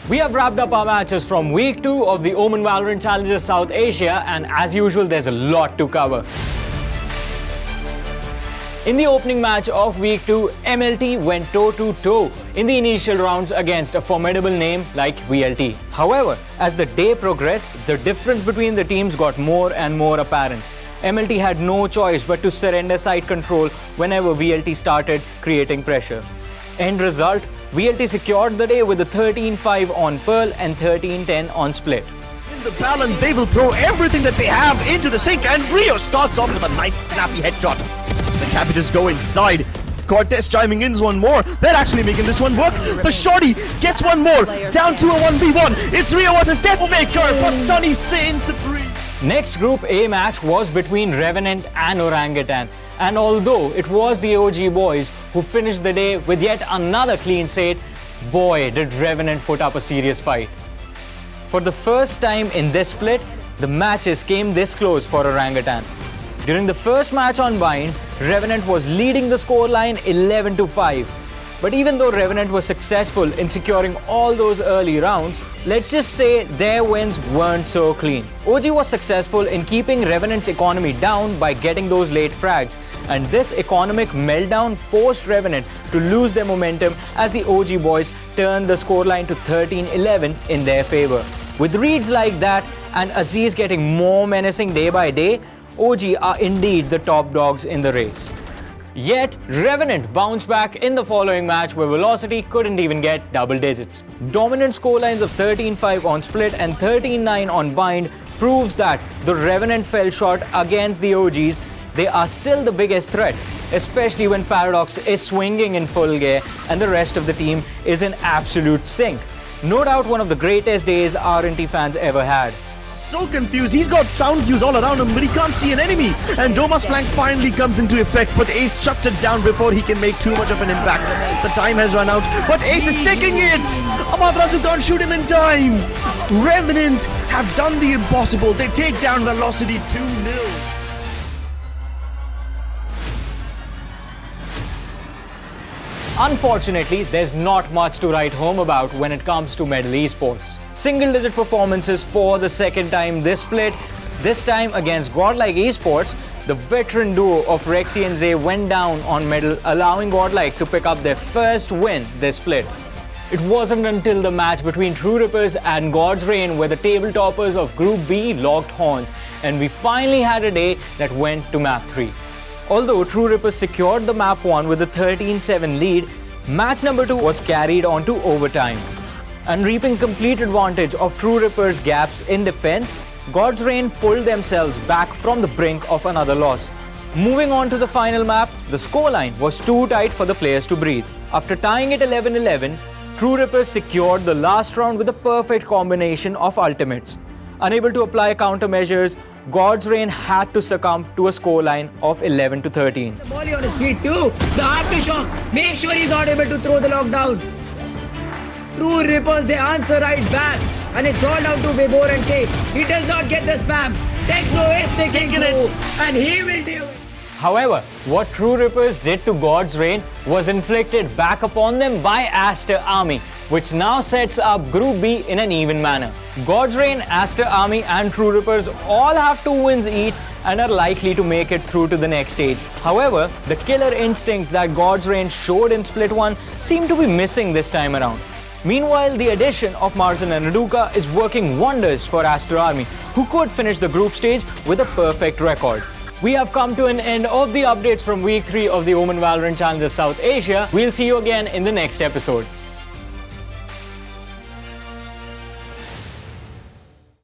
We have wrapped up our matches from week 2 of the OMEN VALORANT Challenges South Asia, and as usual there's a lot to cover. In the opening match of week 2, MLT went toe-to-toe in the initial rounds against a formidable name like VLT. However, as the day progressed, the difference between the teams got more and more apparent. MLT had no choice but to surrender side control whenever VLT started creating pressure. End result, VLT secured the day with a 13-5 on Pearl and 13-10 on Split. In the balance, they will throw everything that they have into the sink, and Rio starts off with a nice snappy headshot. The Capitals go inside. Cortez chiming in one more. They're actually making this one work. The Shorty gets one more. Down to a 1v1. It's Rio versus Deathmaker, but Sunny sains supreme. Next Group A match was between Revenant and Orangutan. And although it was the OG boys who finished the day with yet another clean slate, boy did Revenant put up a serious fight. For the first time in this split, the matches came this close for Orangutan. During the first match on Bind, Revenant was leading the scoreline 11-5. But even though Revenant was successful in securing all those early rounds, let's just say their wins weren't so clean. OG was successful in keeping Revenant's economy down by getting those late frags, and this economic meltdown forced Revenant to lose their momentum as the OG boys turned the scoreline to 13-11 in their favor. With reads like that and Aziz getting more menacing day by day, OG are indeed the top dogs in the race. Yet, Revenant bounced back in the following match where Velocity couldn't even get double digits. Dominant scorelines of 13-5 on Split and 13-9 on Bind proves that the Revenant fell short against the OGs. They are still the biggest threat, especially when Paradox is swinging in full gear and the rest of the team is in absolute sync. No doubt one of the greatest days RNT fans ever had. So confused, he's got sound cues all around him, but he can't see an enemy. And Doma's flank finally comes into effect, but Ace shuts it down before he can make too much of an impact. The time has run out, but Ace is taking it! Amadrasu can't shoot him in time! Revenant have done the impossible. They take down Velocity 2-0. Unfortunately, there's not much to write home about when it comes to Medal Esports. Single-digit performances for the second time this split. This time against Godlike Esports, the veteran duo of Rexy and Zay went down on Medal, allowing Godlike to pick up their first win this split. It wasn't until the match between True Rippers and God's Reign where the table toppers of Group B locked horns, and we finally had a day that went to Map 3. Although True Rippers secured the Map 1 with a 13-7 lead, match number 2 was carried on to overtime. And reaping complete advantage of True Rippers' gaps in defense, God's Reign pulled themselves back from the brink of another loss. Moving on to the final map, the scoreline was too tight for the players to breathe. After tying it 11-11, True Rippers secured the last round with a perfect combination of ultimates. Unable to apply countermeasures, God's Reign had to succumb to a scoreline of 11-13. The volley on his feet too. The aftershock. Make sure he's not able to throw the lockdown. True Rippers, they answer right back. And it's all down to Vibor and Takes. He does not get the spam. Techno is taking it. And he will do it. However, what True Rippers did to God's Reign was inflicted back upon them by Aster Army, which now sets up Group B in an even manner. God's Reign, Aster Army and True Rippers all have 2 wins each and are likely to make it through to the next stage. However, the killer instincts that God's Reign showed in Split 1 seem to be missing this time around. Meanwhile, the addition of Marzen and Raduka is working wonders for Aster Army, who could finish the group stage with a perfect record. We have come to an end of the updates from Week 3 of the OMEN VALORANT Challenges South Asia. We'll see you again in the next episode.